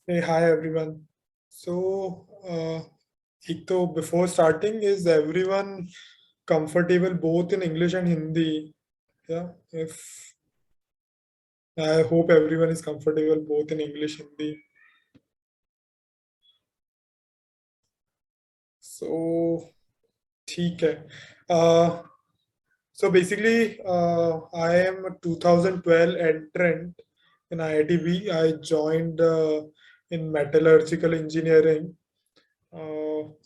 Hey, hi everyone. So, एक तो before starting, is everyone comfortable both in English and Hindi? Yeah, if I hope everyone is comfortable both in English and Hindi. So, ठीक है. Uh, so basically, I am a 2012 entrant in IITB. I joined in metallurgical engineering.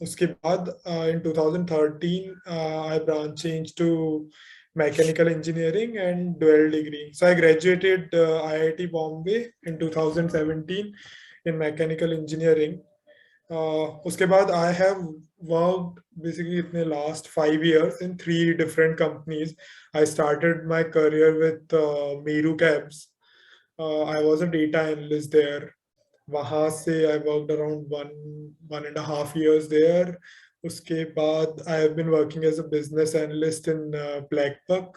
उसके बाद in 2013 I branch changed to mechanical engineering and dual degree. So I graduated IIT Bombay in 2017 in mechanical engineering. उसके बाद I have worked basically in the last 5 years in three different companies. I started my career with Meru Cabs. I was a data analyst there. वहाँ से I worked around 1.5 years there. उसके बाद I have been working as a business analyst in Blackbuck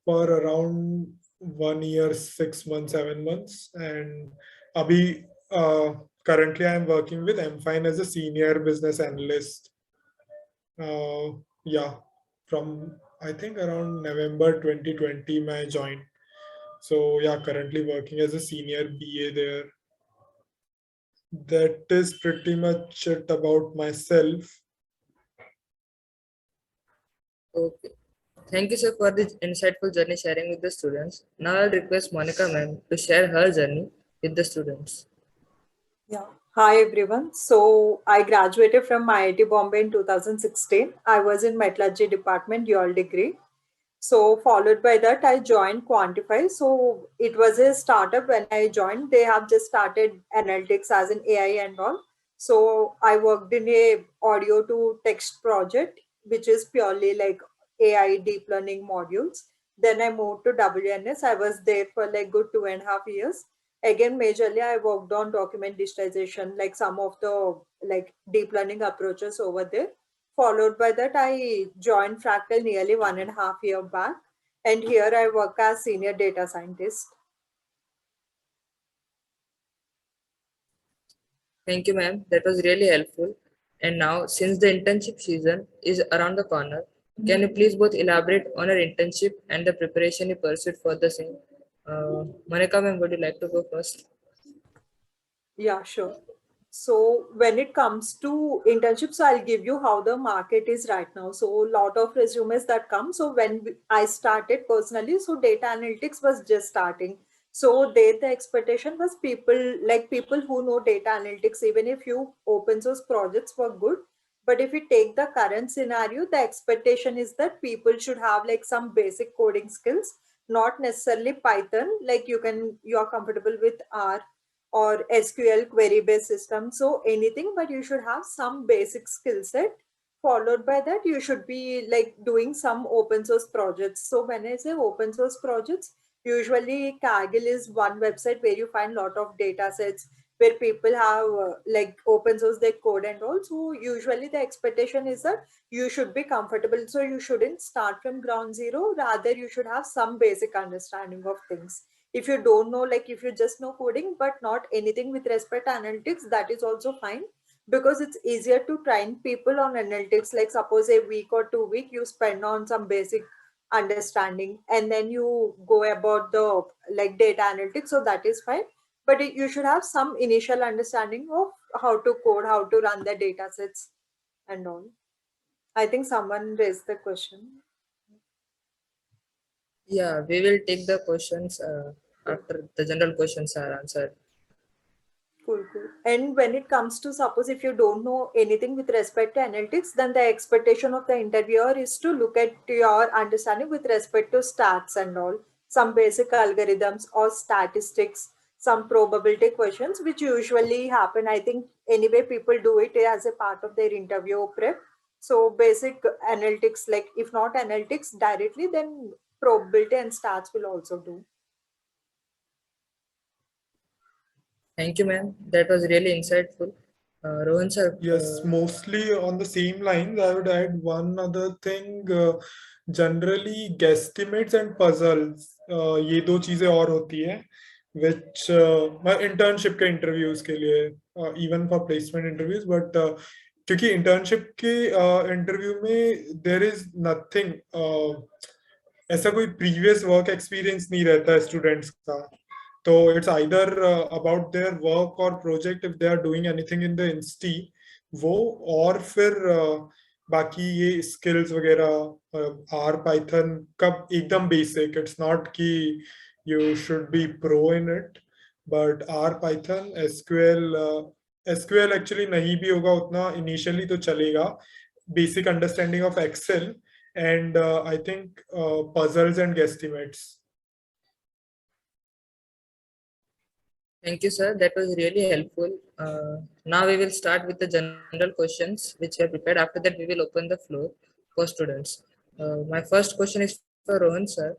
for around 1 year, 6 months, 7 months, and अभी currently I am working with MFine as a senior business analyst. Yeah, from I think around November 2020 I joined. So yeah, currently working as a senior BA there. That is pretty much it about myself. Okay. Thank you, sir, for this insightful journey sharing with the students. Now I'll request Monica ma'am to share her journey with the students. Yeah. Hi, everyone. So I graduated from IIT Bombay in 2016. I was in metallurgy department, dual degree. So followed by that, I joined Quantify. So it was a startup when I joined. They have just started analytics as an AI and all. So I worked in a audio to text project, which is purely like AI deep learning modules. Then I moved to WNS. I was there for like good 2.5 years. Again, majorly I worked on document digitization, like some of the like deep learning approaches over there. Followed by that, I joined Fractal nearly 1.5 year back, and here I work as senior data scientist. Thank you, ma'am. That was really helpful. And now, since the internship season is around the corner, can you please both elaborate on your internship and the preparation you pursued for the same? Monica ma'am, would you like to go first? Yeah, sure. So when it comes to internships, I'll give you how the market is right now. So a lot of resumes that come. So I started personally, so data analytics was just starting. So there the expectation was people who know data analytics, even if you open source projects were good. But if you take the current scenario, the expectation is that people should have like some basic coding skills, not necessarily Python. Like you are comfortable with R or SQL query based system. So anything, but you should have some basic skill set. Followed by that, you should be like doing some open source projects. So when I say open source projects, usually Kaggle is one website where you find a lot of data sets where people have like open source their code and all. So usually the expectation is that you should be comfortable. So you shouldn't start from ground zero. Rather, you should have some basic understanding of things. If you don't know, like if you just know coding but not anything with respect to analytics, that is also fine, because it's easier to train people on analytics. Like suppose a week or 2 week you spend on some basic understanding, and then you go about the like data analytics, so that is fine. But you should have some initial understanding of how to code, how to run the data sets and all. I think someone raised the question. Yeah, we will take the questions after the general questions are answered. Cool, cool. And when it comes to suppose if you don't know anything with respect to analytics, then the expectation of the interviewer is to look at your understanding with respect to stats and all, some basic algorithms or statistics, some probability questions, which usually happen. I think anyway, people do it as a part of their interview prep. So basic analytics, like if not analytics directly, then probability and stats will also do. Thank you, ma'am. That was really insightful. Rohan sir. Yes, mostly on the same lines. I would add one other thing. Generally, guesstimates and puzzles, ये दो चीजें और होती है. which my internship के interviews के लिए even for placement interviews, but क्योंकि internship के interview में there is nothing ऐसा कोई previous work experience नहीं रहता है students का. तो it's either about their work or project if they are doing anything in the insti वो, और फिर बाकी ये skills वगैरह R Python कब एकदम basic, it's not कि you should be pro in it, but R Python SQL actually नहीं भी होगा उतना initially तो चलेगा, basic understanding of Excel and I think puzzles and guesstimates. Thank you, sir. That was really helpful. Now we will start with the general questions which we have prepared. After that, we will open the floor for students. My first question is for Rohan, sir.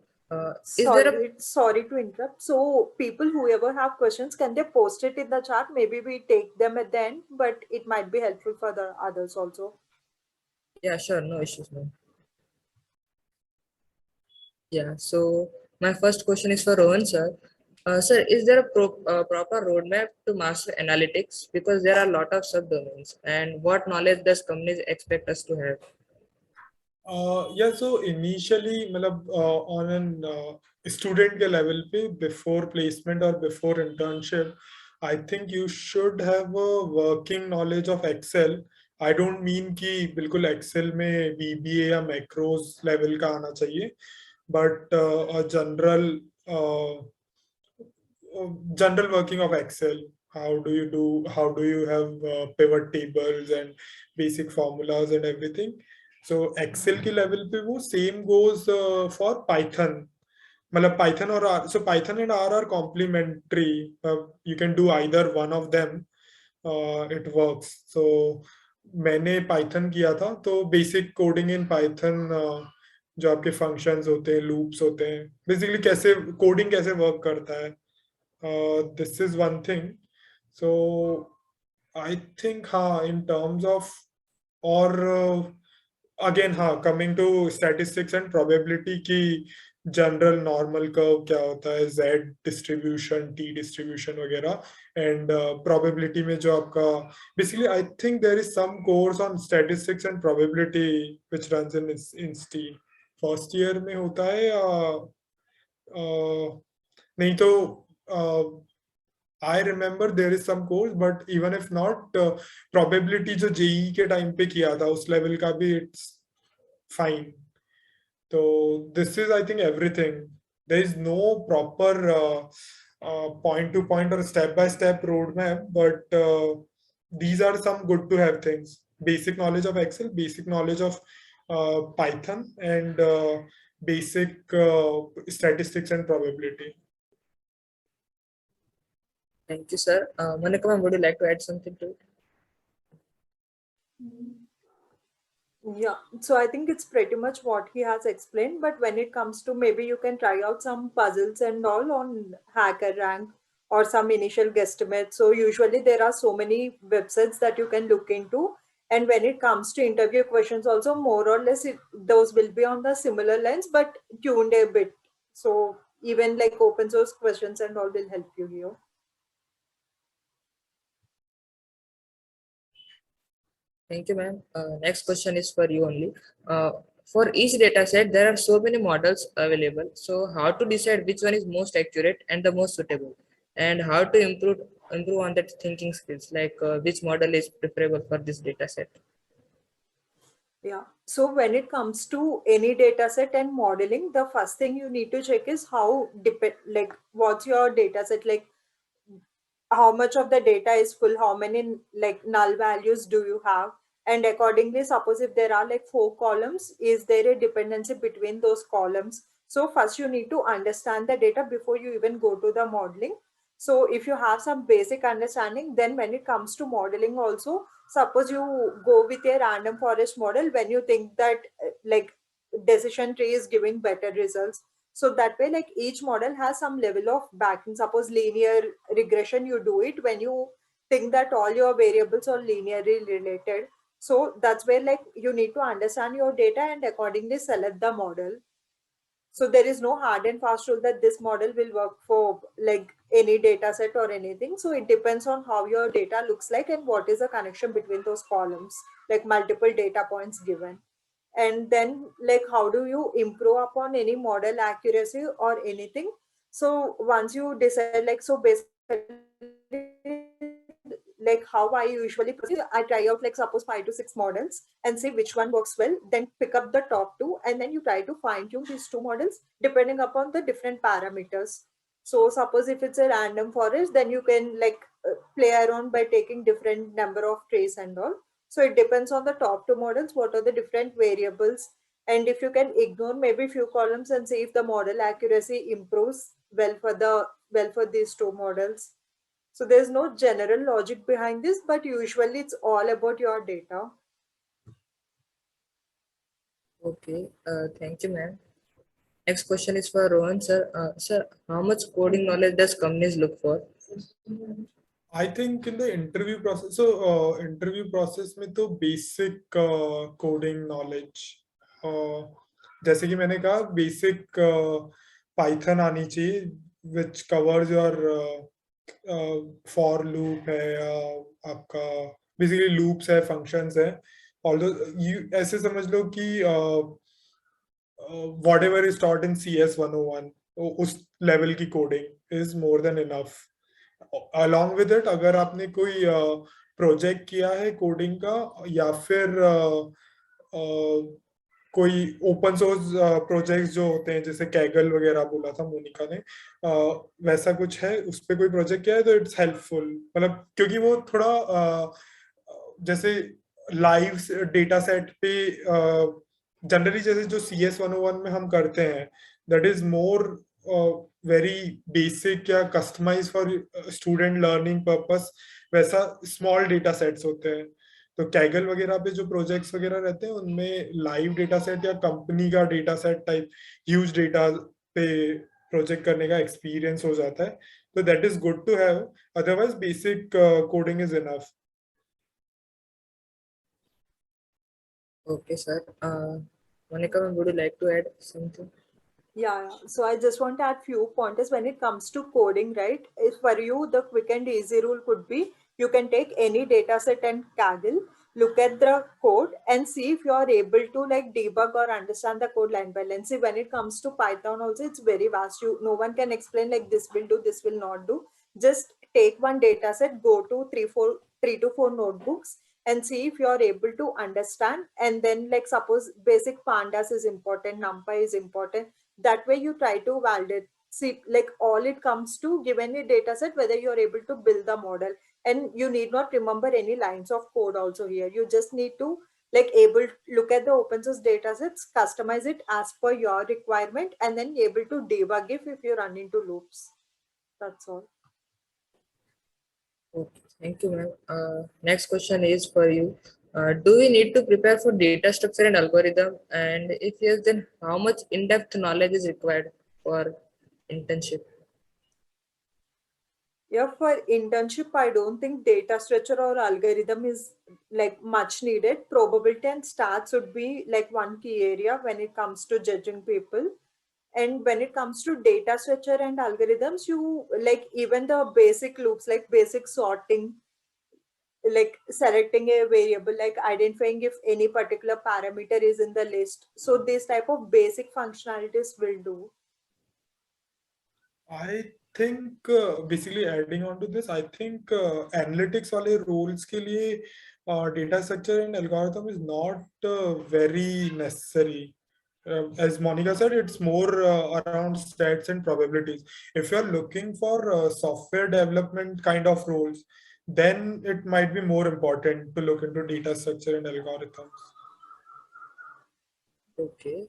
Is there a Sorry to interrupt. So people, whoever have questions, can they post it in the chat? Maybe we take them at the end, but it might be helpful for the others also. Yeah, sure, no issues, ma'am. Yeah, so my first question is for Rohan, sir. Sir, is there a proper roadmap to master analytics? Because there are a lot of subdomains, and what knowledge does companies expect us to have? Yeah, so initially, मतलब on an student के level पे, before placement or before internship, I think you should have a working knowledge of Excel. I don't mean कि बिल्कुल Excel में VBA या macros level का आना चाहिए, but a general working of Excel. How do you have pivot tables and basic formulas and everything. So Excel की level पे वो same goes for Python. मतलब Python और R. So Python and R are complementary. You can do either one of them. It works. So मैंने Python किया था, तो basic coding in Python जो आपके functions होते हैं, loops होते हैं, basically कैसे coding कैसे work करता है. This is one thing. So I think in terms of, or again coming to statistics and probability की general normal curve क्या होता है, Z distribution, T distribution वगैरह, and probability में जो आपका basically I think there is some course on statistics and probability which runs in Insti. First year में होता है या नहीं तो I remember there is some course, but even if not, probability जो JEE के time पे किया था उस level का भी it's fine. So this is, I think, everything. There is no proper point to point or step by step roadmap, but these are some good to have things: basic knowledge of Excel, basic knowledge of Python, and basic statistics and probability. Thank you, sir. Mounika ma'am, would you like to add something to it? Yeah, so I think it's pretty much what he has explained, but when it comes to maybe you can try out some puzzles and all on HackerRank or some initial guesstimates. So usually there are so many websites that you can look into. And when it comes to interview questions also, more or less those will be on the similar lines, but tuned a bit. So even like open source questions and all will help you here. Thank you, ma'am. Next question is for you only. For each data set, there are so many models available. So how to decide which one is most accurate and the most suitable, and how to improve on that thinking skills, like which model is preferable for this data set? Yeah. So when it comes to any data set and modeling, the first thing you need to check is how what's your data set, like how much of the data is full, how many like null values do you have, and accordingly, suppose if there are like 4 columns, is there a dependency between those columns? So first you need to understand the data before you even go to the modeling. So if you have some basic understanding, then when it comes to modeling also, suppose you go with a random forest model when you think that like decision tree is giving better results. So that way, like each model has some level of backing. Suppose linear regression, you do it when you think that all your variables are linearly related. So that's where like you need to understand your data and accordingly select the model. So there is no hard and fast rule that this model will work for like any data set or anything. So it depends on how your data looks like and what is the connection between those columns, like multiple data points given. And then like how do you improve upon any model accuracy or anything. So once you decide, like, so basically like how I usually proceed, I try out like suppose 5 to 6 models and see which one works well, then pick up the top two, and then you try to fine tune these two models depending upon the different parameters. So suppose if it's a random forest, then you can like play around by taking different number of trees and all. So it depends on the top two models, what are the different variables. And if you can ignore maybe few columns and see if the model accuracy improves well for these two models. So there's no general logic behind this, but usually it's all about your data. Okay, thank you, ma'am. Next question is for Rohan, sir. Sir, how much coding knowledge does companies look for? I think in the interview process, so interview process में तो basic coding knowledge, जैसे कि मैंने कहा basic Python आनी चाहिए, which covers your for loop है या आपका basically loops है, functions है. Although you ऐसे समझ लो कि whatever is taught in CS 101, उस level की coding is more than enough. Along with it, अगर आपने कोई प्रोजेक्ट किया है कोडिंग का या फिर कोई ओपन सोर्स प्रोजेक्ट्स जो होते हैं जैसे कैगल वगैरह बोला था मोनिका ने, वैसा कुछ है उस पे कोई प्रोजेक्ट किया है तो इट्स हेल्पफुल, मतलब क्योंकि वो थोड़ा जैसे लाइव डेटा सेट पे जनरली जैसे जो CS 101 में हम करते हैं that is more very basic या customise for student learning purpose, वैसा स्मॉल डेटा सेट्स होते हैं. तो कैगल वगैरह पे जो प्रोजेक्ट्स वगैरह रहते हैं उनमें लाइव डेटा सेट या कंपनी का data set type huge data पे प्रोजेक्ट करने का एक्सपीरियंस हो जाता है, तो that is good to have. Otherwise basic coding is enough. Okay, sir. Monica, ma'am, would you like to add something? Yeah. So I just want to add few pointers when it comes to coding, right? If for you, the quick and easy rule could be you can take any data set and Kaggle, look at the code and see if you are able to like debug or understand the code line by line. See, when it comes to Python also, it's very vast. No one can explain like this will do, this will not do. Just take one data set, go to 3 to 4 notebooks and see if you are able to understand. And then like suppose basic pandas is important, numpy is important. That way you try to validate, see like all it comes to given a data set whether you're able to build the model. And you need not remember any lines of code also here. You just need to like able to look at the open source data sets, customize it as per your requirement, and then able to debug if you run into loops. That's all. Okay, thank you, ma'am. Next question is for you. Do we need to prepare for data structure and algorithm? And if yes, then how much in-depth knowledge is required for internship? Yeah, for internship, I don't think data structure or algorithm is like much needed. Probability and stats would be like one key area when it comes to judging people. And when it comes to data structure and algorithms, you like even the basic loops, like basic sorting, like selecting a variable, like identifying if any particular parameter is in the list. So this type of basic functionalities will do. I think basically adding on to this, I think analytics वाले roles के लिए data structure and algorithm is not very necessary. As Monica said, it's more around stats and probabilities. If you're looking for software development kind of roles, then it might be more important to look into data structure and algorithms. Okay,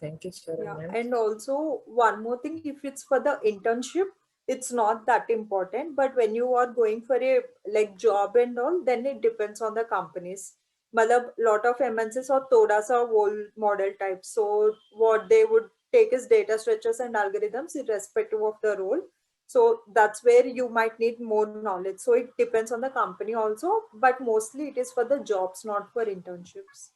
thank you, sir. Yeah, Ma'am. and also one more thing, if it's for the internship, it's not that important. But when you are going for a like job and all, then it depends on the companies. Malab, lot of MNCs or thoda sa whole model type. So what they would take is data structures and algorithms irrespective of the role. So that's where you might need more knowledge. So it depends on the company also, but mostly it is for the jobs, not for internships.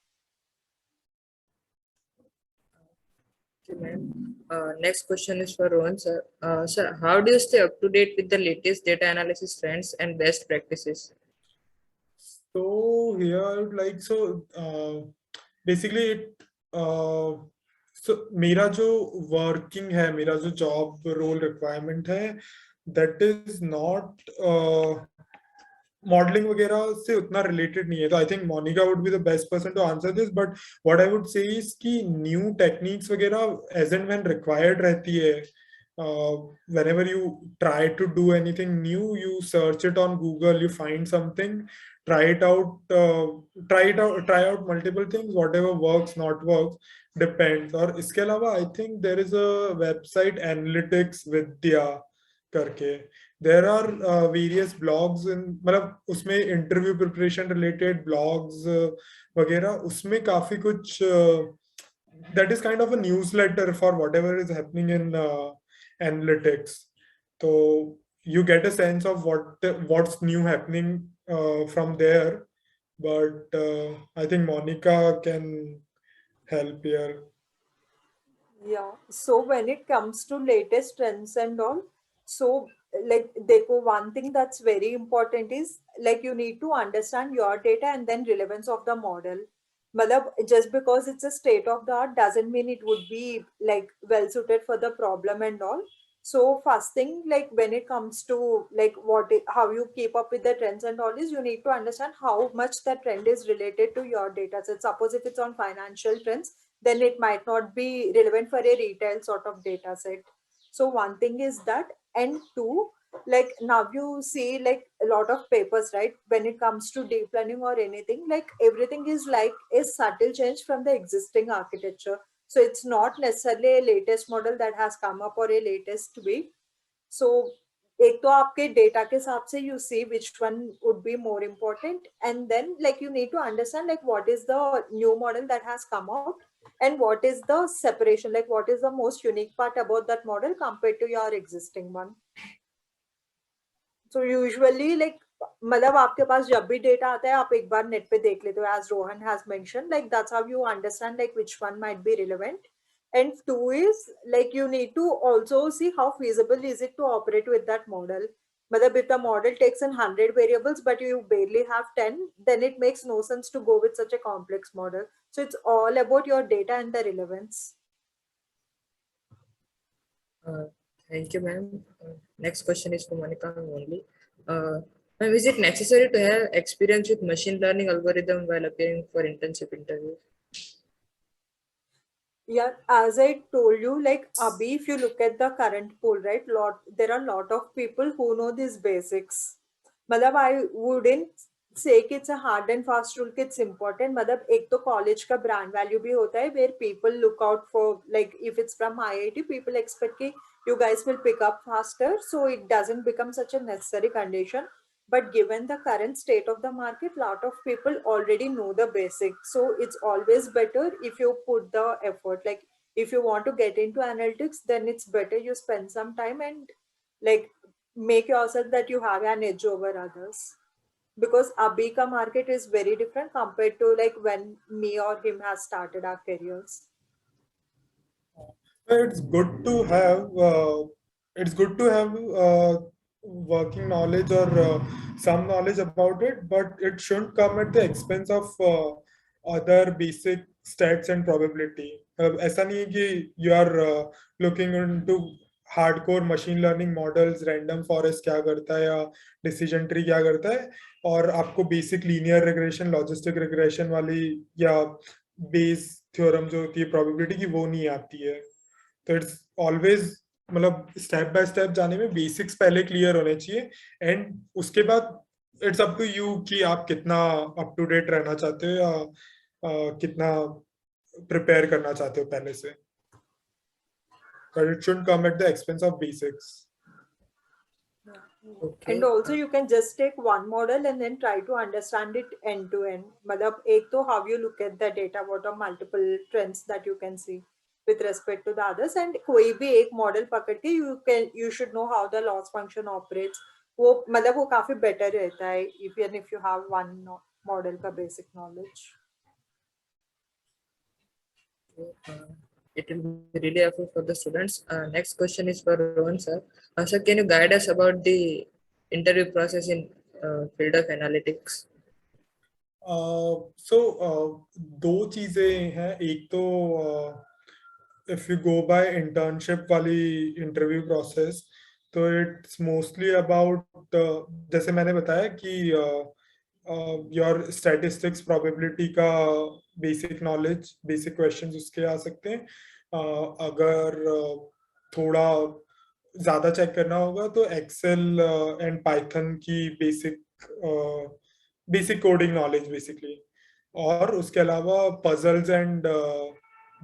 Okay, ma'am. Next question is for Rohan sir. Sir, how do you stay up to date with the latest data analysis trends and best practices? So here, basically it so मेरा जो working है, मेरा जो job role requirement है, that is not modelling वगैरह से उतना related नहीं है. तो I think Monica would be the best person to answer this. But what I would say is कि न्यू टेक्निक्स वगैरह एज एंड व्हेन रिक्वायर्ड रहती है. Whenever you try to do anything new, you search it on Google, you find something, try it out, try out multiple things, whatever works, not works, depends. और इसके अलावा I think there is a website, Analytics Vidya करके. There are various blogs in, मतलब उसमें interview preparation related blogs वगैरह, उसमें काफी कुछ that is kind of a newsletter for whatever is happening in analytics. So you get a sense of what's new happening from there. But I think Monica can help here. Yeah. So when it comes to latest trends and all, so like Deco, one thing that's very important is like you need to understand your data and then relevance of the model. Malab, just because it's a state of the art doesn't mean it would be like well suited for the problem and all. So first thing, like when it comes to like how you keep up with the trends and all is you need to understand how much the trend is related to your data. So suppose if it's on financial trends, then it might not be relevant for a retail sort of data set. So one thing is that, and two, like now you see like a lot of papers, right? When it comes to deep learning or anything, like everything is like a subtle change from the existing architecture. So it's not necessarily a latest model that has come up or a latest way. So एक तो आपके data के हिसाब से you see which one would be more important, and then like you need to understand like what is the new model that has come out and what is the separation, like what is the most unique part about that model compared to your existing one. So usually like मतलब आपके पास जब भी data आता है आप एक बार net पे देख लेते हो, as Rohan has mentioned, like that's how you understand like which one might be relevant. And two is like you need to also see how feasible is it to operate with that model. Matlab if the model takes in 100 variables but you barely have 10, then it makes no sense to go with such a complex model. So it's all about your data and the relevance. Thank you, ma'am. Next question is for Monica only. Ma'am, is it necessary to have experience with machine learning algorithm while appearing for internship interviews? Yeah, as I told you, like Abhi, if you look at the current pool, right, there are a lot of people who know these basics. मतलब I wouldn't say कि it's a hard and fast rule कि it's important. मतलब एक तो college का brand value भी होता है where people look out for, like if it's from IIT, people expect कि you guys will pick up faster, so it doesn't become such a necessary condition. But given the current state of the market, lot of people already know the basics, so it's always better if you put the effort. Like if you want to get into analytics, then it's better you spend some time and like make yourself that you have an edge over others, because abhi ka market is very different compared to like when me or him has started our careers. It's good to have working knowledge or some knowledge about it, but it shouldn't come at the expense of other basic stats and probability. ऐसा नहीं है कि you are looking into hardcore machine learning models, random forest क्या करता है या decision tree क्या करता है, और आपको basic linear regression, logistic regression वाली या base theorem जो होती है probability की, वो नहीं आती है. तो इट्स ऑलवेज, मतलब स्टेप बाय स्टेप जाने में बेसिक्स पहले क्लियर होने चाहिए, एंड उसके बाद इट्स अप टू यू कि आप कितना अप टू डेट रहना चाहते हो या कितना प्रिपेयर करना चाहते हो पहले से. But it should come at the expense of basics. Okay. And also you can just take one model and then try to understand it end to end. मतलब एक तो how you look at the data, what are multiple trends that you can see with respect to the others, and कोई भी एक model पकड़ के you should know how the loss function operates. वो मतलब वो काफी better रहता है even if you have one model का basic knowledge. it will be really helpful for the students. Next question is for Rohan sir. Sir, can you guide us about the interview process in field of analytics? दो चीजें हैं. एक तो if you go by internship वाली interview process, तो it's mostly about जैसे मैंने बताया कि your statistics probability का basic knowledge, basic questions उसके आ सकते हैं. अगर थोड़ा ज्यादा चेक करना होगा तो एक्सेल एंड पाइथन की बेसिक कोडिंग नॉलेज बेसिकली. और उसके अलावा puzzles and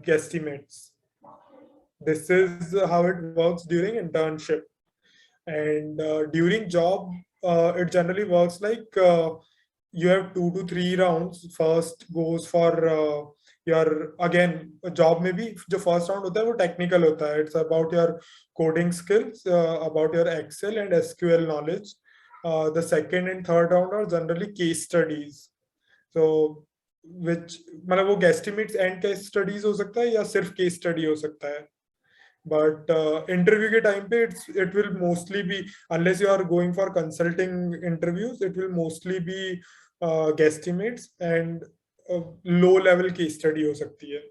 guesstimates. This is how it works during internship. And during job, it generally works like you have 2 to 3 rounds. First goes for your, again, job में भी जो first round होता है वो technical होता है. It's about your coding skills, about your Excel and SQL knowledge. The second and third round are generally case studies. So which मतलब वो guesstimates and case studies हो सकता है या सिर्फ case study हो सकता है. But interview के time पे it will mostly be, unless you are going for consulting interviews, it will mostly be guesstimates and low level case study हो सकती है,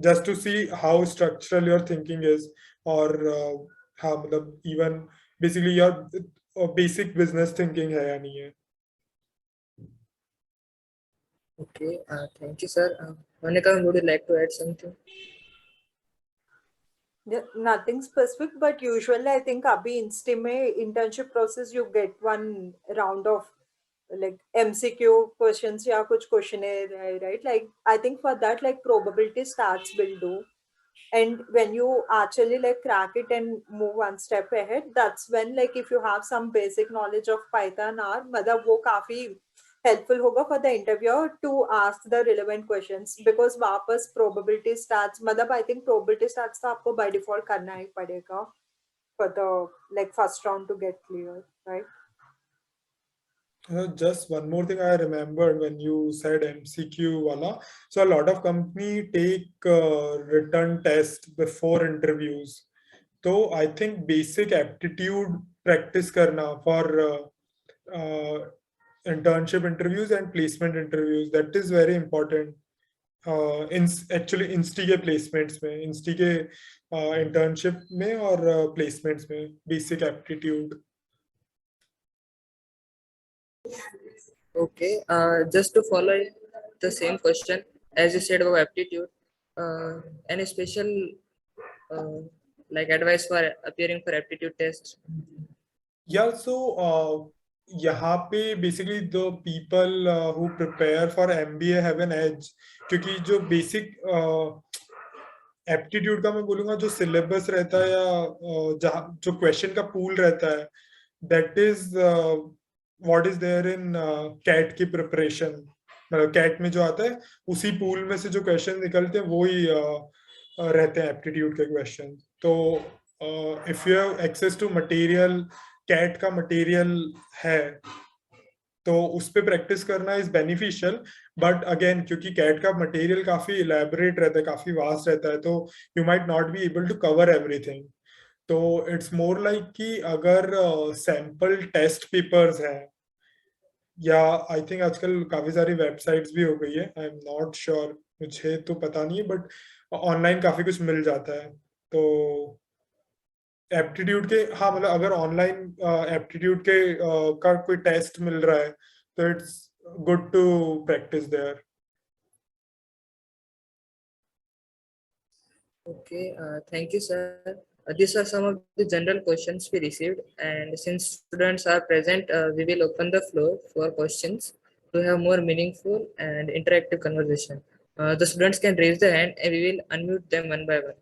just to see how structural your thinking is. और हाँ मतलब even basically your basic business thinking है या नहीं है. Okay, thank you, sir. Mounika, would you like to add something? Yeah, nothing specific, but usually I think abhi insti mein internship process you get one round of like MCQ questions या कुछ questionnaire, right? Like I think for that like probability stats will do. And when you actually like crack it and move one step ahead, that's when like if you have some basic knowledge of Python or मतलब वो काफी helpful होगा for the interviewer to ask the relevant questions, because वापस probability stats मतलब I think probability stats तो आपको by default करना ही पड़ेगा for the like first round to get clear, right? Just one more thing I remembered when you said MCQ wala. So a lot of company take written test before interviews. So I think basic aptitude practice karna for internship interviews and placement interviews, that is very important. In actually इंस्टी के placements में, इंस्टी के internship में और placements में basic aptitude. Okay, just to follow the same question as you said about aptitude, any special uh, like advice for appearing for aptitude test? Yeah, so यहाँ पे basically the people who prepare for MBA have an edge, क्योंकि जो basic aptitude का मैं बोलूंगा जो syllabus रहता है या जहाँ जो क्वेश्चन का पूल रहता है, that is what is there in CAT की प्रिपरेशन. कैट में जो आता है उसी पूल में से जो क्वेश्चन निकलते हैं वो ही रहते हैं एप्टीट्यूड के क्वेश्चन. तो if you have access to material, CAT का मटेरियल है तो उस पे प्रैक्टिस करना इज बेनिफिशियल. बट अगेन क्योंकि कैट का मटेरियल काफी इलेबोरेट रहता है, काफी वास्ट रहता है, तो you might not be able to cover everything. तो इट्स मोर लाइक कि अगर सैंपल टेस्ट पेपर्स हैं, या आई थिंक आजकल काफी सारी वेबसाइट्स भी हो गई है, आई एम नॉट श्योर, मुझे तो पता नहीं है, बट ऑनलाइन काफी कुछ मिल जाता है. तो एप्टीट्यूड के, हाँ मतलब अगर ऑनलाइन एप्टीट्यूड के का कोई टेस्ट मिल रहा है तो it's good to practise there. Okay, thank you, sir. These are some of the general questions we received, and since students are present, we will open the floor for questions to have more meaningful and interactive conversation. The students can raise their hand and we will unmute them one by one.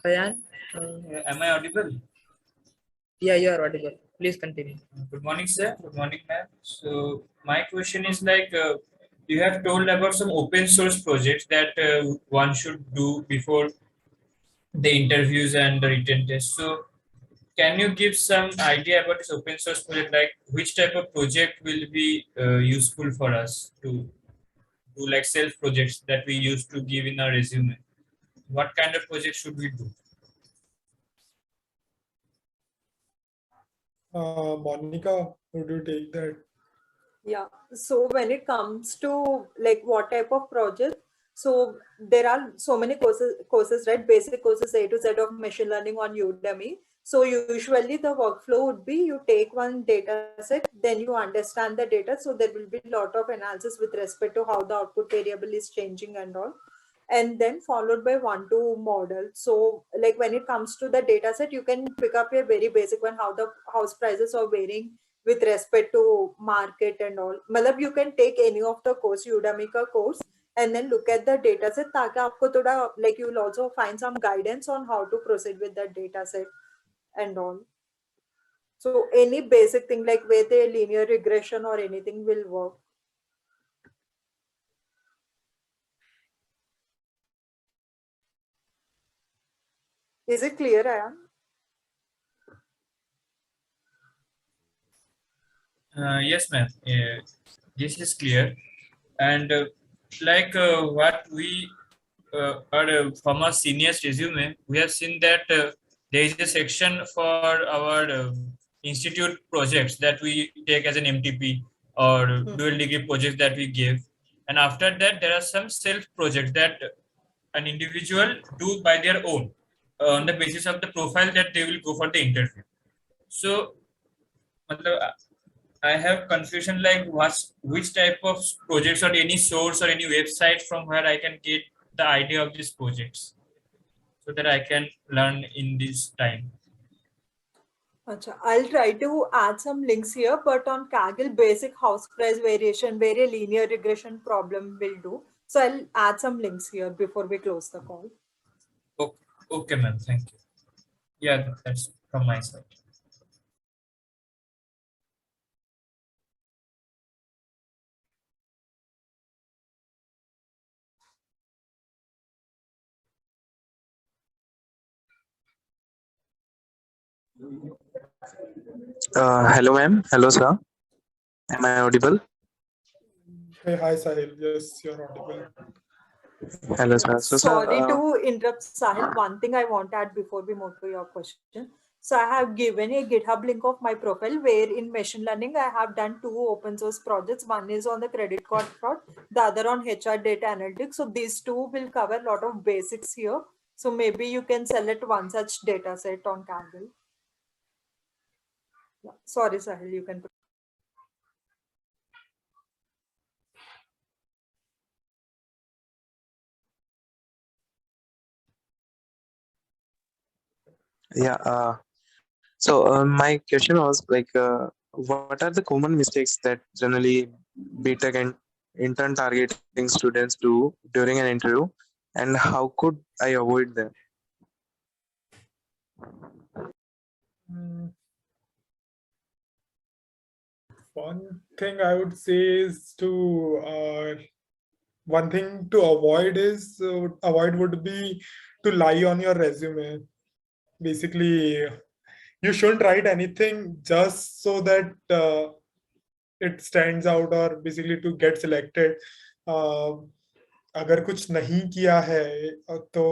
Ayan, Am I audible? Yeah, you are audible. Please continue. Good morning, sir. Good morning, ma'am. So my question is like, you have told about some open source projects that one should do before the interviews and the written test. So can you give some idea about this open source project? Like which type of project will be useful for us to do, like self projects that we used to give in our resume? What kind of project should we do? Monica, would you take that? Yeah. So when it comes to like what type of project, so there are so many courses, right? Basic courses A to Z of machine learning on Udemy. So usually the workflow would be you take one data set, then you understand the data. So there will be a lot of analysis with respect to how the output variable is changing and all. And then followed by 1-2 model. So like when it comes to the data set, you can pick up a very basic one, how the house prices are varying with respect to market and all. Malab, you can take any of the course, Udemy ka course, and then look at the data set. ताकि आपको थोड़ा, like you will also find some guidance on how to proceed with that data set and all. So any basic thing like whether a linear regression or anything will work. Is it clear, Ayan? Yes, ma'am. This is clear. And what we are from our seniors resume, we have seen that there is a section for our institute projects that we take as an MTP or dual degree projects that we give. And after that, there are some self projects that an individual do by their own on the basis of the profile that they will go for the interview. So, matlab, I have confusion like which type of projects or any source or any website from where I can get the idea of these projects so that I can learn in this time. Acha, I'll try to add some links here, but on Kaggle, basic house price variation, where a linear regression problem will do. So I'll add some links here before we close the call. Okay, okay, ma'am. Thank you. Yeah, that's from my side. Hello, ma'am. Hello, sir. Am I audible? Hey, hi, Sahil. Yes, you're audible. Hello, sir. So, Sorry to interrupt, Sahil. One thing I want to add before we move to your question. So I have given a GitHub link of my profile where in machine learning, I have done 2 open source projects. One is on the credit card fraud, the other on HR data analytics. So these 2 will cover a lot of basics here. So maybe you can select one such data set on Kaggle. Yeah. Sorry, Sahil, you can. yeah. My question was like, what are the common mistakes that generally BTech and intern targeting students do during an interview, and how could I avoid them? Hmm, One thing I would say is to one thing to avoid is avoid would be to lie on your resume. Basically, you shouldn't write anything just so that it stands out or basically to get selected. अगर कुछ नहीं किया है तो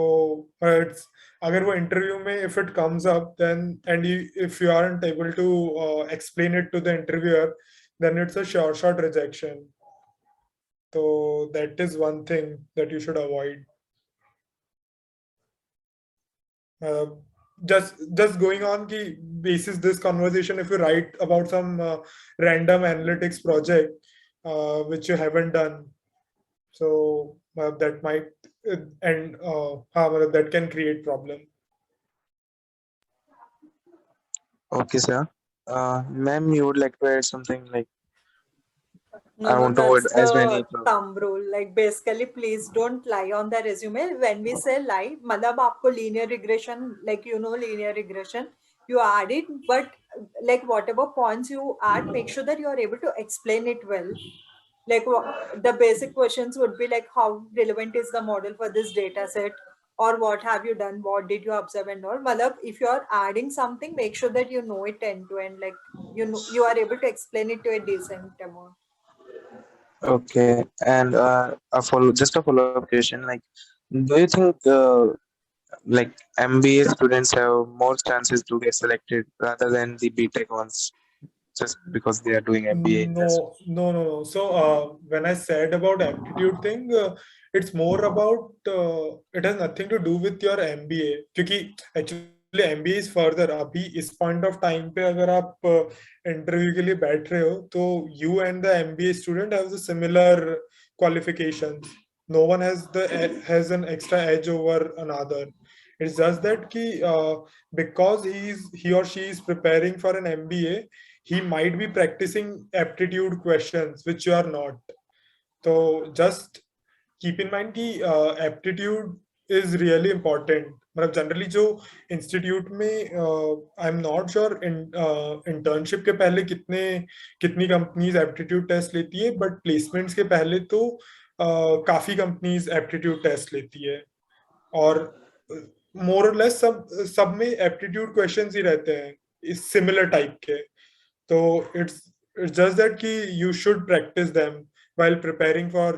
अगर वो interview में if it comes up then and if you aren't able to explain it to the interviewer then it's a sure shot rejection. So that is one thing that you should avoid. Uh, just going on the basis this conversation, if you write about some random analytics project which you haven't done, so that might and that can create problem. Okay, sir. Ma'am, you would like to add something like? No, I want to avoid that's as many. the thumb rule. Like basically, please don't lie on the resume. When we say lie, madam, आपको linear regression, like linear regression, you add it, but like whatever points you add, make sure that you are able to explain it well. Like the basic questions would be like, how relevant is the model for this data set, or what have you done, what did you observe and all. Malab, if you are adding something, make sure that you know it end to end, like you are able to explain it to a decent amount. Okay, and just a follow-up question. Like, do you think like MBA students have more chances to get selected rather than the BTech ones, just because they are doing MBA? No. So when I said about aptitude thing, it's more about it has nothing to do with your MBA. क्योंकि actually MBA is further. अभी इस point of time पे अगर आप interview के लिए बैठ रहे हो, तो you and the MBA student have the similar qualifications. No one has an extra edge over another. It's just that because he or she is preparing for an MBA, he might be practicing aptitude questions which you are not. So just keep in mind कि aptitude is really important. मतलब generally जो institute में आई am not sure internship के पहले कितनी companies aptitude test लेती है, but placements के पहले तो काफी कंपनीज एप्टीट्यूड टेस्ट लेती है, और मोर और लेस सब में एप्टीट्यूड क्वेश्चंस ही रहते हैं इस सिमिलर टाइप के. तो it's just that you should practice them while preparing for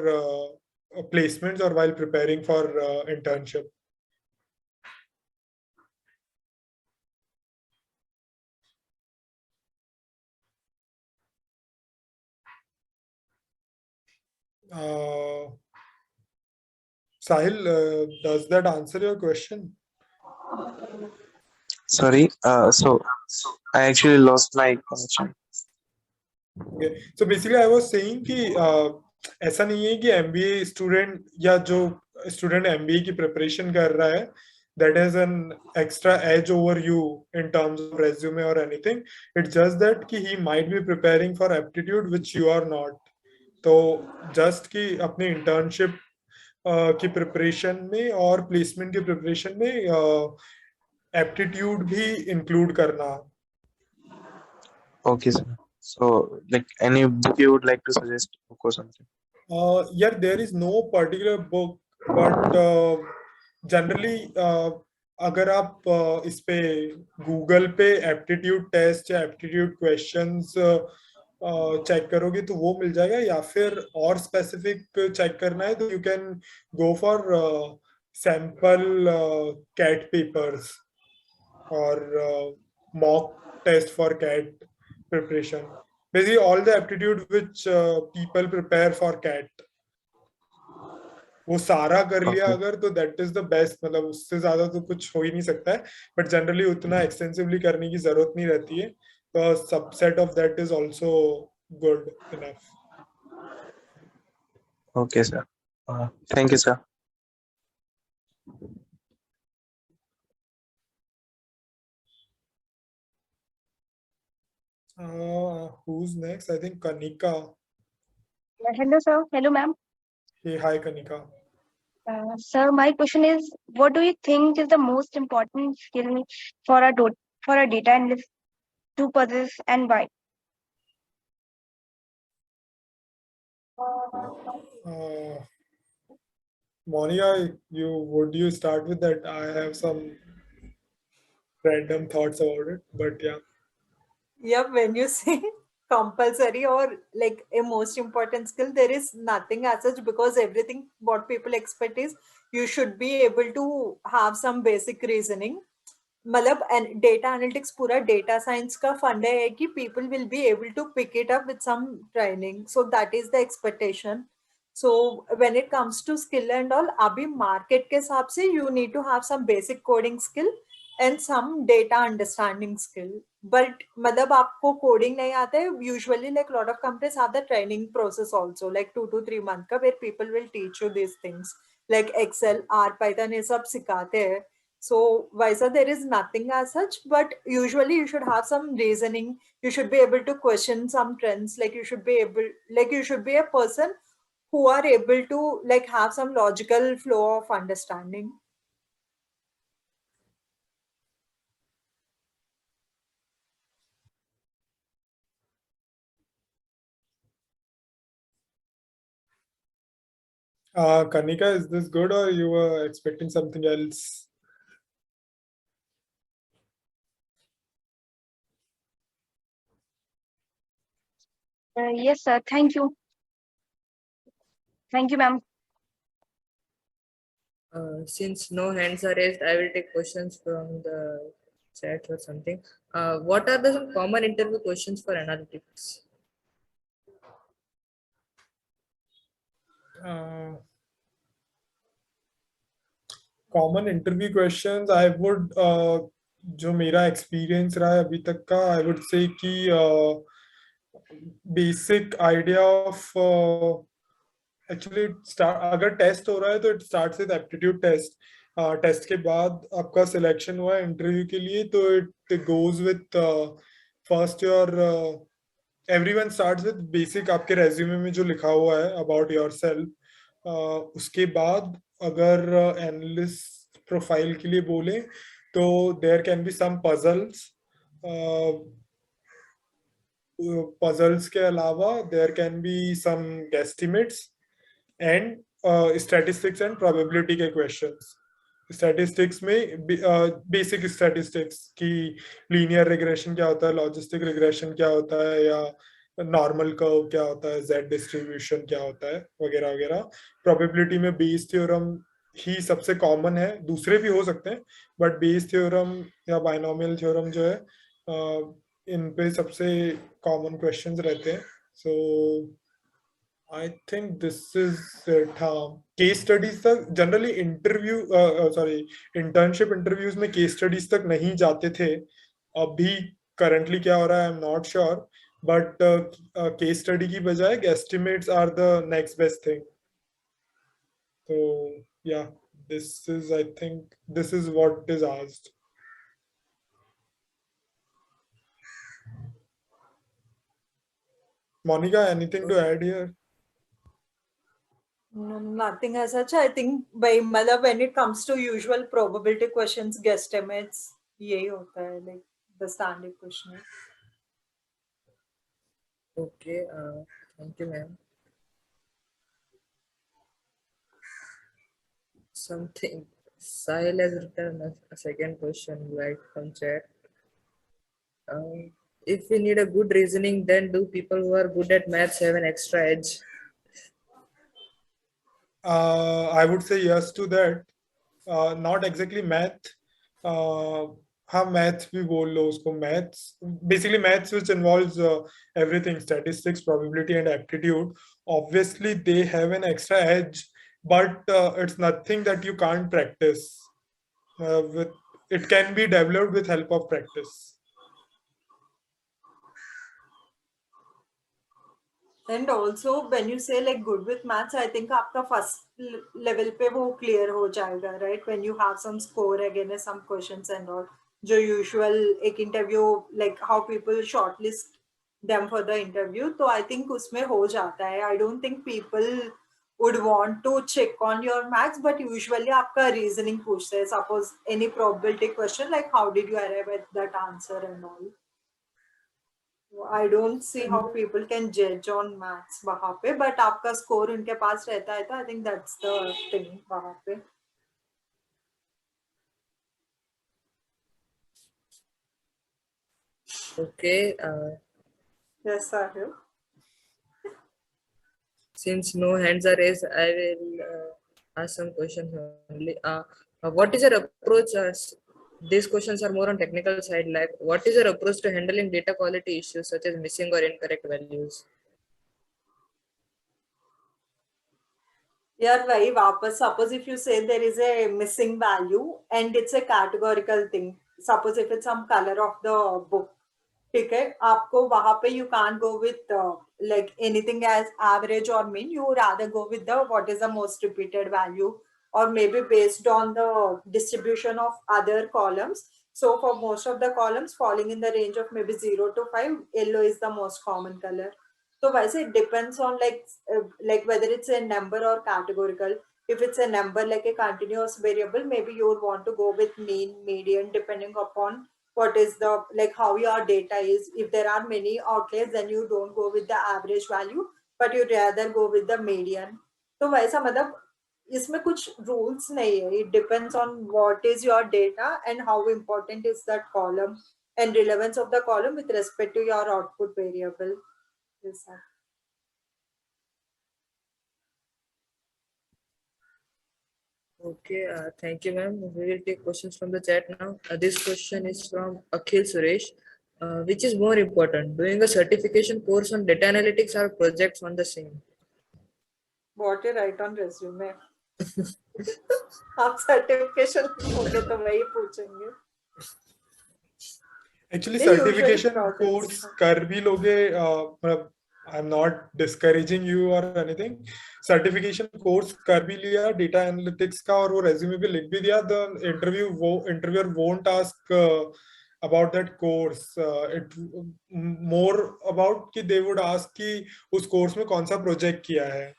placements or while preparing for internship. Sahil, does that answer your question? Sorry, so I actually lost my connection. Okay. So basically I was saying कि ऐसा नहीं है कि MBA student या जो student MBA की preparation कर रहा है that has an extra edge over you in terms of resume or anything. It's just that he might be preparing for aptitude which you are not. तो just कि अपने internship की preparation में और प्लेसमेंट की प्रिपरेशन में aptitude भी include करना. Okay, sir. So, like, any book you would like to suggest, book or something? Yeah, there is no particular book, but generally अगर आप इस पे गूगल पे एप्टीट्यूड टेस्ट या एप्टीट्यूड क्वेश्चंस चेक करोगे तो वो मिल जाएगा, या फिर और स्पेसिफिक चेक करना है तो you can go for sample CAT papers और mock test for CAT preparation. Basically, all the aptitude which people prepare for CAT, वो सारा कर लिया अगर तो दैट इज द बेस्ट. मतलब उससे ज्यादा तो कुछ हो ही नहीं सकता है, बट जनरली उतना एक्सटेंसिवली करने की जरूरत नहीं रहती है. तो subset of that is also good enough. Okay, sir. Thank you, sir. Who's next? I think Kanika. Hello, sir. Hello, ma'am. Hey, hi Kanika. Sir, my question is, what do you think is the most important skill for a data analyst to possess, and why? Mounika, would you start with that? I have some random thoughts about it, but yeah. Yeah, when you say compulsory or like a most important skill, there is nothing as such, because everything what people expect is you should be able to have some basic reasoning. मतलब and data analytics पूरा data science का fund है कि people will be able to pick it up with some training, so that is the expectation. So when it comes to skill and all, अभी market के हिसाब से you need to have some basic coding skill and some data understanding skill. But मतलब आपको coding नहीं आता है, usually like lot of companies have the training process also, like 2 to 3 month का, where people will teach you these things like Excel, R, Python, ये सब सिखाते हैं. So Vaisa, there is nothing as such, but usually you should have some reasoning. You should be able to question some trends. Like you should be a person who are able to like have some logical flow of understanding. Kanika, is this good or you were expecting something else? Yes, sir. Thank you. Thank you, ma'am. Since no hands are raised, I will take questions from the chat or something. What are the some common interview questions for analytics? Common interview questions I would जो मेरा experience रहा है अभी तक का आई would say कि basic idea of actually अगर test हो रहा है तो it starts with aptitude test test के बाद आपका सिलेक्शन हुआ है इंटरव्यू के लिए तो it goes with first your everyone starts with basic आपके रेज्यूमे में जो लिखा हुआ है अबाउट योरसेल्फ उसके बाद अगर एनालिस्ट प्रोफाइल के लिए बोले तो there can be some puzzles के अलावा there can be some guesstimates and statistics and probability के क्वेश्चंस स्टैटिस्टिक्स में बेसिक स्टैटिस्टिक्स की लीनियर रिग्रेशन क्या होता है लॉजिस्टिक रिग्रेशन क्या होता है या नॉर्मल कर्व क्या होता है जेड डिस्ट्रीब्यूशन क्या होता है वगैरह वगैरह प्रोबेबिलिटी में बेस थ्योरम ही सबसे कॉमन है दूसरे भी हो सकते हैं बट बेस थ्योरम या बाइनोमियल थ्योरम जो है इन पे सबसे कॉमन क्वेश्चंस रहते हैं so I think this is it हाँ केस स्टडीज तक जनरली इंटर्नशिप इंटरव्यूज में केस स्टडीज तक नहीं जाते थे अभी करंटली क्या हो रहा है I am not sure but case study की बजाय guesstimates are the next best thing तो या this is I think this is what is asked Monica, anything to add here? No, nothing as such. I think when it comes to usual probability questions, guesstimates, यही होता है like the standard question. Okay, thank you, ma'am. Something. Sahil has written a second question right from chat. If we need a good reasoning, then do people who are good at maths have an extra edge? I would say yes to that. Not exactly math. हाँ maths भी बोल लो उसको maths basically maths which involves everything statistics probability and aptitude obviously they have an extra edge but it's nothing that you can't practice it can be developed with help of practice. And also when you say like good with maths, I think आपका first level पे वो clear हो जाएगा, right? When you have some score against some questions and all, जो usual एक interview like how people shortlist them for the interview, तो I think उसमें हो जाता है. I don't think people would want to check on your maths, but usually आपका reasoning पूछते हैं. Suppose any probability question like how did you arrive at that answer and all. I don't see how people can judge on maths वहाँ पे, but आपका score उनके पास रहता है तो I think that's the thing वहाँ पे. Okay. Yes, sir. Since no hands are raised, I will ask some questions only. What is your approach? These questions are more on technical side. Like, what is your approach to handling data quality issues such as missing or incorrect values? यार वही वापस suppose if you say there is a missing value and it's a categorical thing, suppose if it's some color of the book, ठीक है, आपको वहां पे you can't go with like anything as average or mean, you rather go with the what is the most repeated value or maybe based on the distribution of other columns. So for most of the columns falling in the range of maybe 0 to 5, yellow is the most common color. So वैसे it depends on like whether it's a number or categorical. If it's a number like a continuous variable, maybe you would want to go with mean, median, depending upon what is the like how your data is. If there are many outliers, then you don't go with the average value, but you rather go with the median. तो वैसा मतलब इसमें कुछ rules नहीं है. It depends on what is your data and how important is that column and relevance of the column with respect to your output variable. Yes, sir. Okay, thank you, ma'am. We will take questions from the chat now. This question is from Akhil Suresh. Which is more important, doing a certification course on data analytics or projects on the same? What you write on resume? आप certification होगे तो वही पूछेंगे. Actually They usually certification projects. Course कर भी लोगे, मतलब आई am not discouraging you और एनीथिंग. सर्टिफिकेशन कोर्स कर भी लिया डेटा एनालिटिक्स का और वो रेज्यूमे पे लिख भी दिया, the interviewer won't ask about that course. It more about कि दे वुड आस्क कि उस कोर्स में कौन सा प्रोजेक्ट किया है.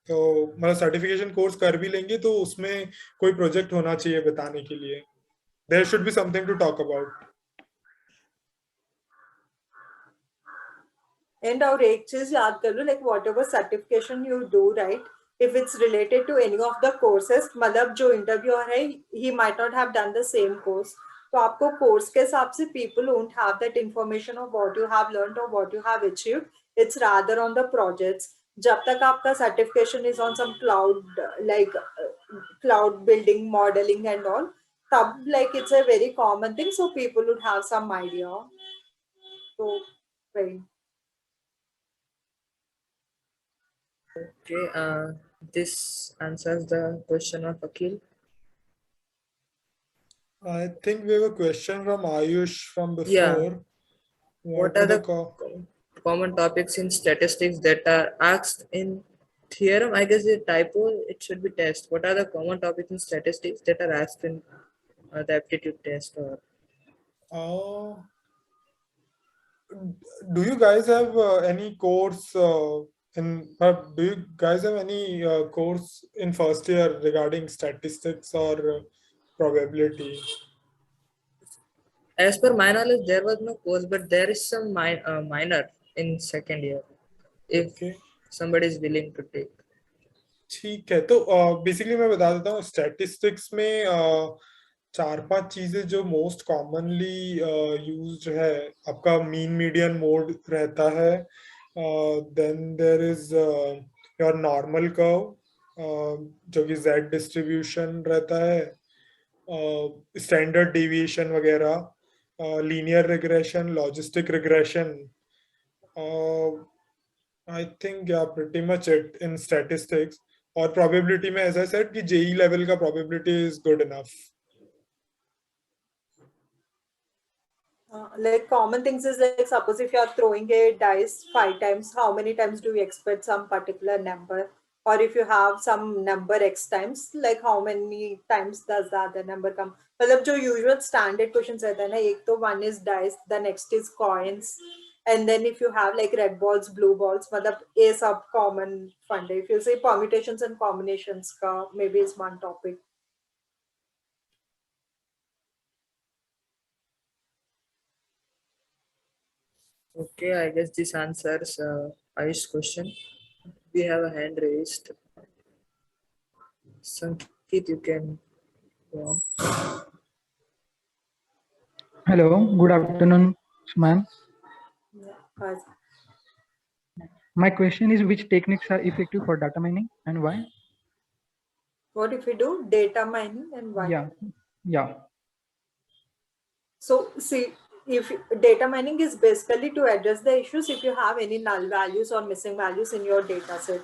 तो मतलब सर्टिफिकेशन कोर्स कर भी लेंगे तो उसमें कोई प्रोजेक्ट होना चाहिए बताने के लिए. There should be something to talk about. And और एक चीज याद कर लो, like whatever certification you do, right? If it's related to any of the courses, मतलब जो interviewer है, he might not have done the same course. तो आपको course के हिसाब से people won't have that information of what you have learned or what you have achieved. It's rather on the projects. जब तक आपका certification is on some cloud, like cloud building, modeling and all, तब like it's a very common thing, so people would have some idea. So, right. Okay, this answers the question of Akhil. I think we have a question from Ayush from before. Yeah. What are the common topics in statistics that are asked in theorem? I guess the typo, it should be test. What are the common topics in statistics that are asked in the aptitude test? Or do you guys have any course do you guys have any course in first year regarding statistics or probability? as per my knowledge, there was no course, but there is some minor in second year if Okay. somebody is willing to take. ठीक है, तो basically मैं बता देता हूँ. Statistics में 4-5 चीजें जो मोस्ट कॉमनली यूज्ड है. आपका मीन मीडियन मोड रहता है, then there is your normal curve जो कि जेड डिस्ट्रीब्यूशन रहता है, स्टैंडर्ड डेविएशन वगैरह, linear regression, logistic regression. I think yeah, pretty much it in statistics. और probability में as I said कि JE level का probability is good enough. Like common things is like, suppose if you are throwing a dice 5 times, how many times do you expect some particular number? Or if you have some number x times, like how many times does the other number come? मतलब जो usual standard questions रहता है ना, एक तो one is dice, the next is coins, and then if you have like red balls, blue balls, मतलब ये सब common fund है. If you say permutations and combinations का maybe is one topic. Okay, I guess this answers Ayush's question. We have a hand raised. Sankit, you can go on. Hello, good afternoon, ma'am. Yeah. My question is, which techniques are effective for data mining and why? What if we do data mining and why? Yeah. So see, if data mining is basically to address the issues if you have any null values or missing values in your data set,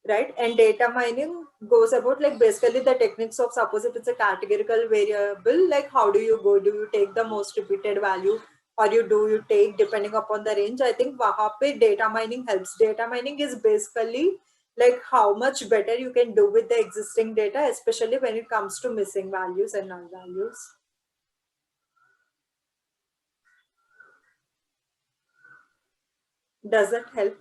right? And data mining goes about like basically the techniques of, suppose if it's a categorical variable, like how do you go? Do you take the most repeated value, or do you take depending upon the range? I think wahan pe data mining helps. Data mining is basically like how much better you can do with the existing data, especially when it comes to missing values and null values. Does that help?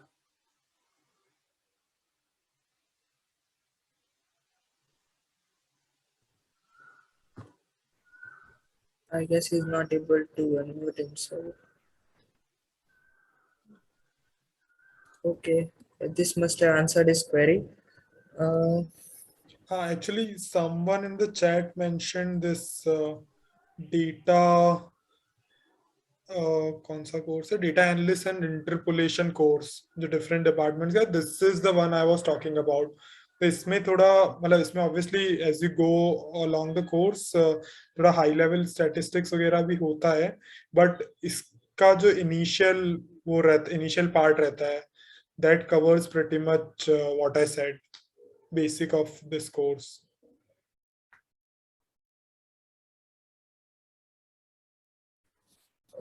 I guess he's not able to unmute himself. Okay, this must have answered his query. Uh, Actually, someone in the chat mentioned this data कौन सा course है data analyst and interpolation course जो different departments का this is the one I was talking about तो इसमें थोड़ा मतलब इसमें obviously as you go along the course थोड़ा हाई लेवल स्टैटिस्टिक्स वगैरह भी होता है बट इसका जो इनिशियल वो रहता इनिशियल पार्ट रहता है that covers pretty much what I said basic of this course.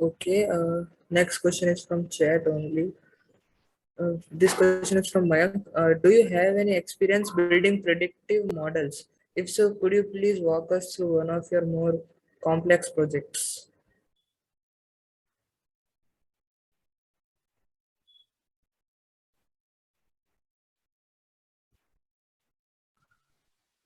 okay. Next question is from chat only. This question is from Mayank. Do you have any experience building predictive models? If so, could you please walk us through one of your more complex projects?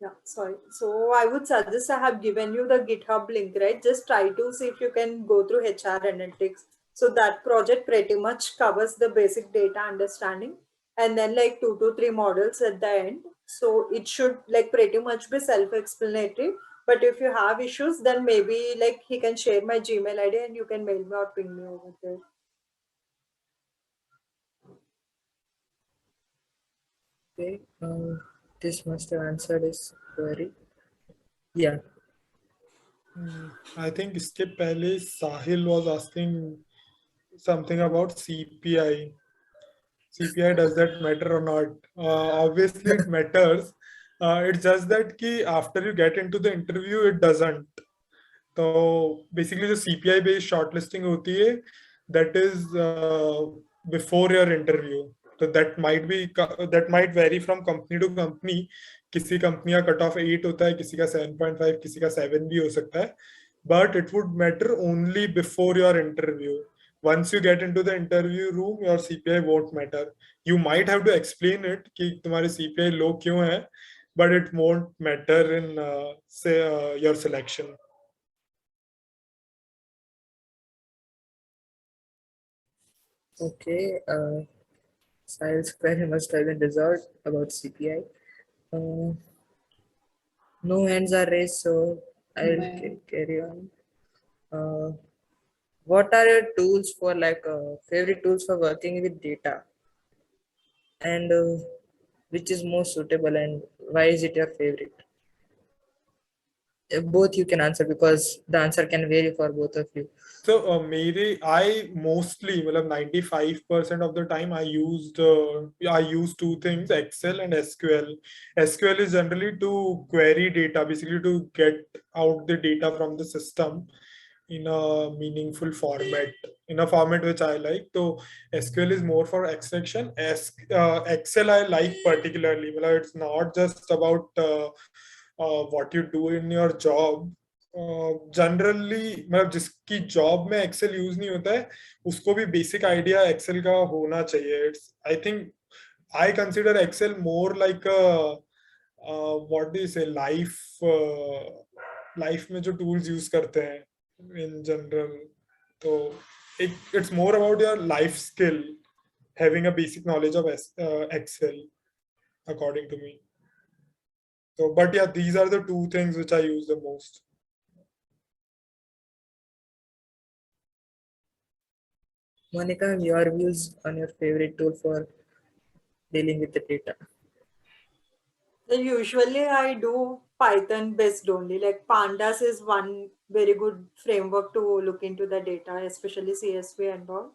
Yeah, sorry. So I would suggest I have given you the GitHub link, right? Just try to see if you can go through HR analytics. So that project pretty much covers the basic data understanding and then like 2 to 3 models at the end. So it should like pretty much be self-explanatory. But if you have issues, then maybe like he can share my Gmail ID and you can mail me or ping me over there. Okay. This must have answered his query. Yeah. I think इसके पहले Sahil was asking something about CPI. CPI, does that matter or not? Obviously, it matters. It's just that कि after you get into the interview, it doesn't. So basically, the CPI based shortlisting होती है, that is before your interview. So that might vary from company to company. किसी company का cut off 8 होता है, किसी का 7.5, किसी का 7 भी हो सकता है. But it would matter only before your interview. Once you get into the interview room, your CPI won't matter. You might have to explain it कि तुम्हारे CPI low क्यों है, but it won't matter in say your selection. Okay. Sahil's query must have been resolved about CPI. No hands are raised, so I'll carry on. What are your tools for favorite tools for working with data, and which is most suitable, and why is it your favorite? Both you can answer because the answer can vary for both of you. So I mostly, मतलब 95% of the time I use 2 things, Excel and SQL. SQL is generally to query data, basically to get out the data from the system in a meaningful format, in a format which I like. So SQL is more for extraction. Excel I like particularly. मतलब it's not just about what you do in your job. Generally मतलब जिसकी job में Excel use नहीं होता है उसको भी basic idea Excel का होना चाहिए. It's I think I consider Excel more like what do you say life में जो टूल्स यूज करते हैं इन जनरल. तो it's more about your life skill having a basic knowledge of Excel according to me. So but yeah, these are the 2 things which I use the most. Monica, your views on your favorite tool for dealing with the data? Then usually I do Python based only. Like Pandas is one very good framework to look into the data, especially CSV and all.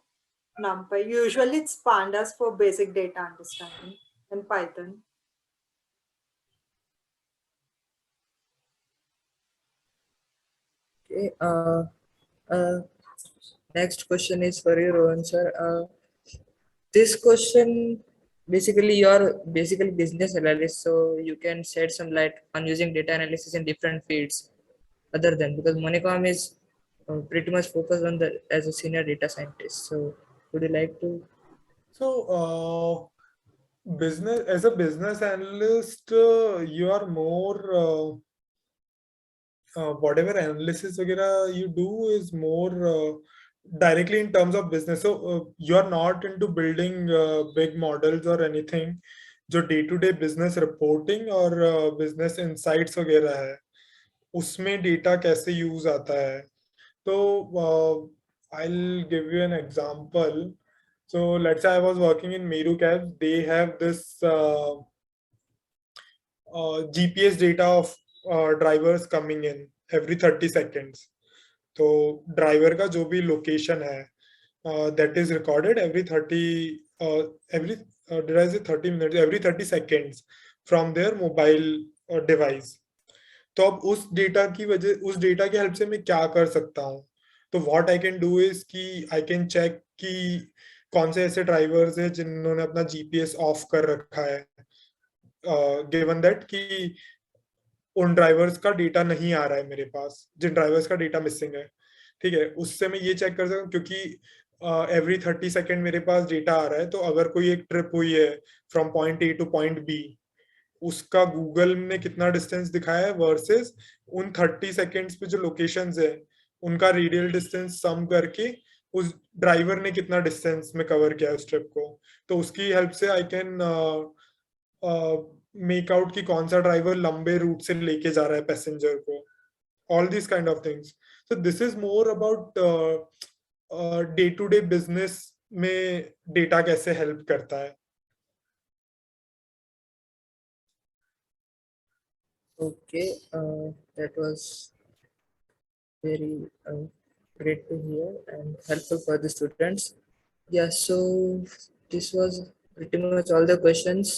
NumPy. Usually it's Pandas for basic data understanding and Python. Okay. Next question is for you, Rohan sir. This question basically you're basically business analyst, so you can shed some light on using data analysis in different fields other than because Monica is pretty much focused on the as a senior data scientist. So would you like to? So business as a business analyst, you are more whatever analysis वगैरह you do is more directly in terms of business. So you are not into building big models or anything. जो day to day business reporting और business insights वगैरह है उसमें data कैसे use आता है. तो I'll give you an example. So let's say I was working in Meru Cabs. They have this GPS data of drivers coming in every 30 seconds. तो driver का जो भी लोकेशन है that is recorded every 30 every did I say 30 minutes, every 30 seconds from their mobile device. तो अब उस data की help से मैं क्या कर सकता हूँ. तो what I can do is कि आई कैन चेक कि कौन से ऐसे ड्राइवर्स हैं जिन्होंने अपना जीपीएस ऑफ कर रखा है, गिवन दैट कि उन ड्राइवर्स का डेटा नहीं आ रहा है मेरे पास, जिन ड्राइवर्स का डेटा मिसिंग है. ठीक है, उससे मैं ये चेक कर सकता हूँ क्योंकि एवरी 30 सेकेंड मेरे पास डेटा आ रहा है. तो अगर कोई एक ट्रिप हुई है from point A to point B, उसका गूगल ने कितना डिस्टेंस दिखाया है वर्सेस उन 30 सेकेंड्स पे जो लोकेशंस है उनका रेडियल डिस्टेंस सम करके उस ड्राइवर ने कितना डिस्टेंस में कवर किया उस ट्रिप को. तो उसकी हेल्प से आई कैन मेक आउट कि कौन सा ड्राइवर लंबे रूट से लेके जा रहा है पैसेंजर को. All this kind of things. So this is more about day to day business में डेटा कैसे हेल्प करता है. Okay, that was very great to hear and helpful for the students. Yeah, so this was pretty much all the questions.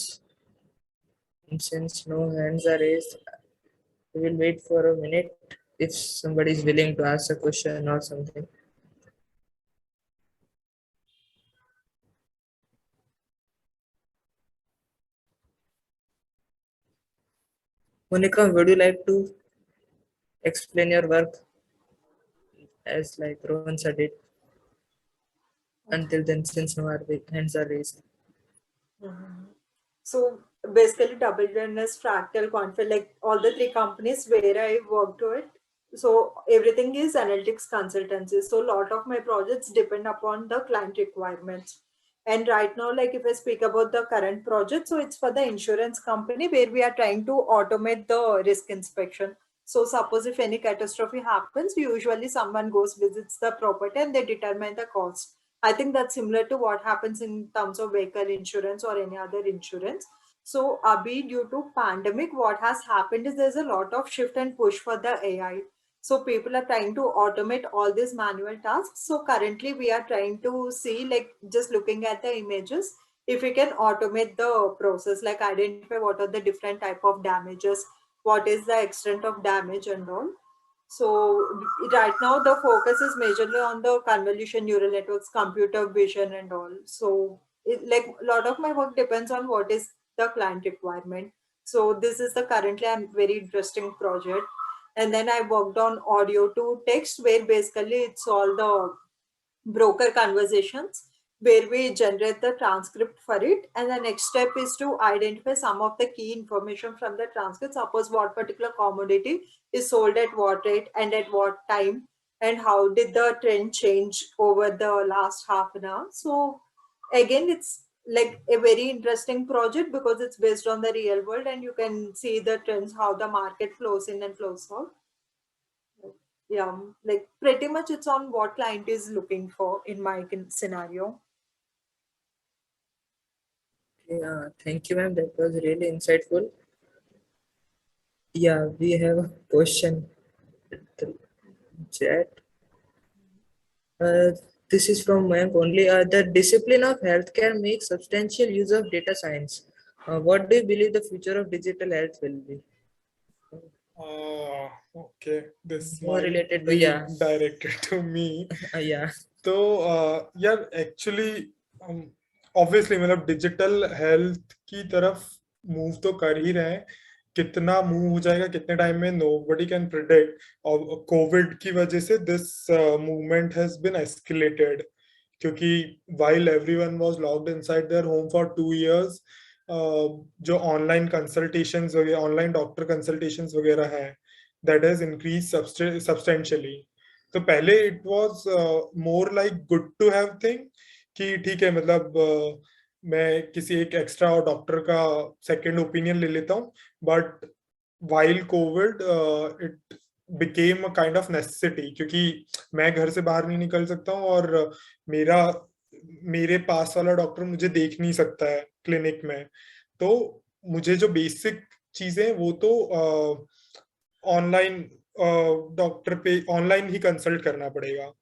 And since no hands are raised, we will wait for a minute if somebody is willing to ask a question or something. Mounika, would you like to explain your work as like Rohan said it? Until then, since no hands are raised. So basically WNS, Fractal, Config, like all the three companies where I worked with. So everything is analytics consultancy. So a lot of my projects depend upon the client requirements. And right now, like if I speak about the current project, so it's for the insurance company where we are trying to automate the risk inspection. So suppose if any catastrophe happens, usually someone goes, visits the property and they determine the cost. I think that's similar to what happens in terms of vehicle insurance or any other insurance. So Abhi, due to pandemic, what has happened is there's a lot of shift and push for the AI. So people are trying to automate all these manual tasks. So currently we are trying to see, like just looking at the images, if we can automate the process, like identify what are the different type of damages, what is the extent of damage and all. So right now the focus is majorly on the convolution neural networks, computer vision and all. So like a lot of my work depends on what is the client requirement. So this is the currently I'm very interesting project. And then I worked on audio to text, where basically it's all the broker conversations where we generate the transcript for it. And the next step is to identify some of the key information from the transcript. Suppose what particular commodity is sold at what rate and at what time, and how did the trend change over the last half an hour. So again, it's like a very interesting project because it's based on the real world and you can see the trends, how the market flows in and flows out. Yeah, like pretty much it's on what client is looking for in my scenario. Yeah, thank you, ma'am. That was really insightful. Yeah, we have a question in the chat. This is from Mayank only. The discipline of healthcare makes substantial use of data science. What do you believe the future of digital health will be? Okay, this More might related to, be yeah. directed to me. Yeah. तो यार actually obviously मतलब digital health की तरफ move तो कर ही रहे हैं. कितना मूव हो जाएगा कितने टाइम में नोबडी कैन प्रिडिक्ट. और कोविड की वजह से this movement has been escalated क्योंकि while everyone was locked inside their home for 2 years, जो ऑनलाइन कंसल्टेशंस वगैरह, ऑनलाइन डॉक्टर कंसल्टेशंस वगैरह हैं, that has increased substantially. तो पहले it was more like good to have thing कि ठीक है मतलब मैं किसी एक एक्स्ट्रा डॉक्टर का सेकंड ओपिनियन ले लेता हूँ, but while COVID it became a kind of necessity, क्योंकि मैं घर से बाहर नहीं निकल सकता हूँ और मेरे पास वाला डॉक्टर मुझे देख नहीं सकता है क्लिनिक में, तो मुझे जो बेसिक चीजें वो तो ऑनलाइन डॉक्टर पे ऑनलाइन ही कंसल्ट करना पड़ेगा.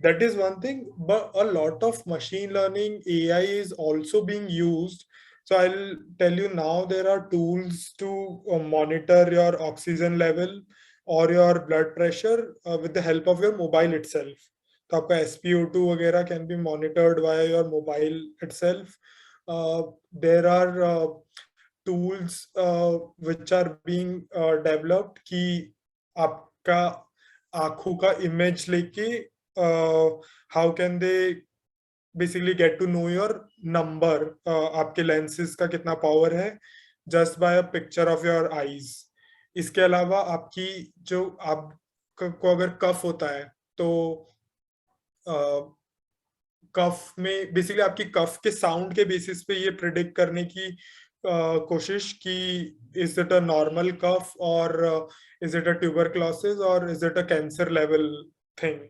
That is one thing, but a lot of machine learning AI is also being used. So I'll tell you now, there are tools to monitor your oxygen level or your blood pressure with the help of your mobile itself. तो आपका SpO2 वगैरह can be monitored via your mobile itself. There are tools which are being developed कि आपका आंखों का image लेके how can they basically get to know your number, आपके lenses का कितना power है just by a picture of your eyes. इसके अलावा आपकी जो आपको अगर कफ होता है तो कफ में बेसिकली आपकी कफ के साउंड के बेसिस पे ये प्रिडिक्ट करने की कोशिश की इज इट अ नॉर्मल कफ और इज इट अ ट्यूबरक्लोसिस और is it a cancer level thing.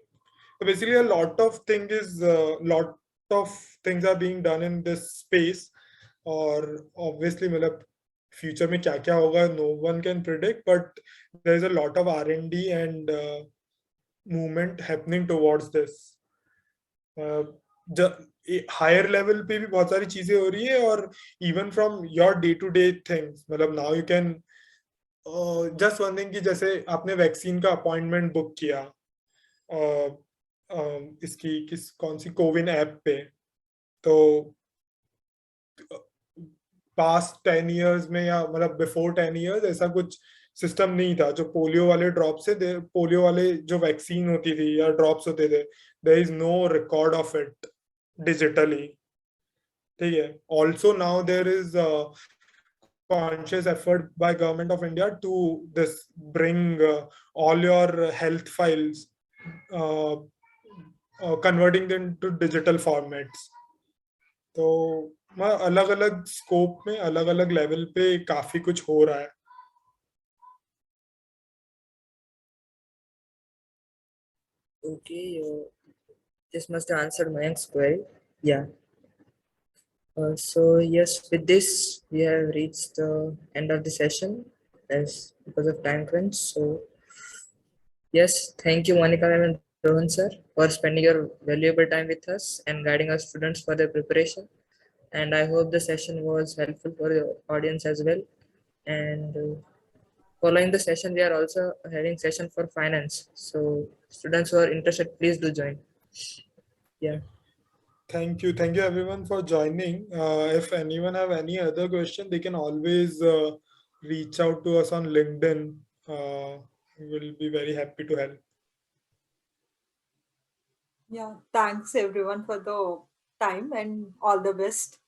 So basically, lot of things are being done in this space. और obviously, मतलब future में क्या क्या होगा, no one can predict. But there is a lot of R&D and movement happening towards this. Higher level पे भी बहुत सारी चीजें हो रही है और even from your day to day things, मतलब now you can just one thing कि जैसे आपने वैक्सीन का अपॉइंटमेंट बुक किया इसकी कौन सी कोविन ऐप पे, तो पास्ट 10 इयर्स में या मतलब बिफोर 10 इयर्स ऐसा कुछ सिस्टम नहीं था. जो पोलियो वाले ड्रॉप से पोलियो वाले जो वैक्सीन होती थी या ड्रॉप्स होते थे, there is no record of it digitally. ठीक है. Also now there is a conscious effort by government of India to this bring all your health files, converting them to digital formats. तो अलग अलग scope में अलग अलग level पे काफी कुछ हो रहा है. Okay, this must have answered Mayank's query. Yeah. So yes, with this we have reached the end of the session as because of time crunch. So yes, thank you, Mounika ma'am and Rohan sir, for spending your valuable time with us and guiding our students for their preparation. And I hope the session was helpful for the audience as well. And following the session, we are also having session for finance. So students who are interested, please do join. Yeah. Thank you everyone for joining. If anyone have any other question, they can always reach out to us on LinkedIn. We will be very happy to help. Yeah, thanks everyone for the time and all the best.